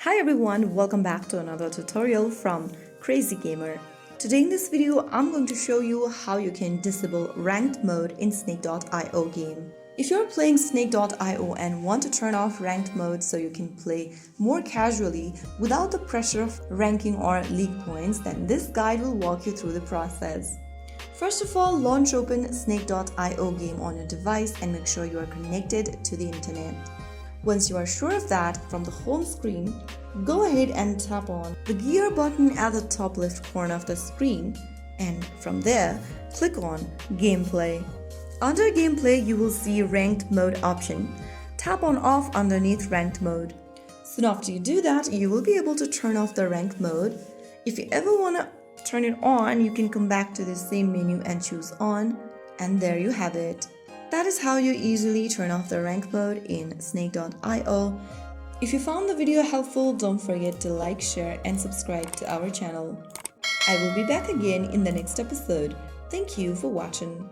Hi everyone, welcome back to another tutorial from Crazy Gamer. Today in this video, I'm going to show you how you can disable ranked mode in Snake.io game. If you're playing Snake.io and want to turn off ranked mode so you can play more casually without the pressure of ranking or league points, then this guide will walk you through the process. First of all, launch open Snake.io game on your device and make sure you are connected to the internet. Once you are sure of that, from the home screen, go ahead and tap on the gear button at the top left corner of the screen, and from there, click on Gameplay. Under Gameplay, you will see Ranked Mode option. Tap on Off underneath Ranked Mode. Soon after you do that, you will be able to turn off the Ranked Mode. If you ever want to turn it on, you can come back to the same menu and choose On, and there you have it. That is how you easily turn off the rank mode in Snake.io. If you found the video helpful, don't forget to like, share and subscribe to our channel. I will be back again in the next episode. Thank you for watching.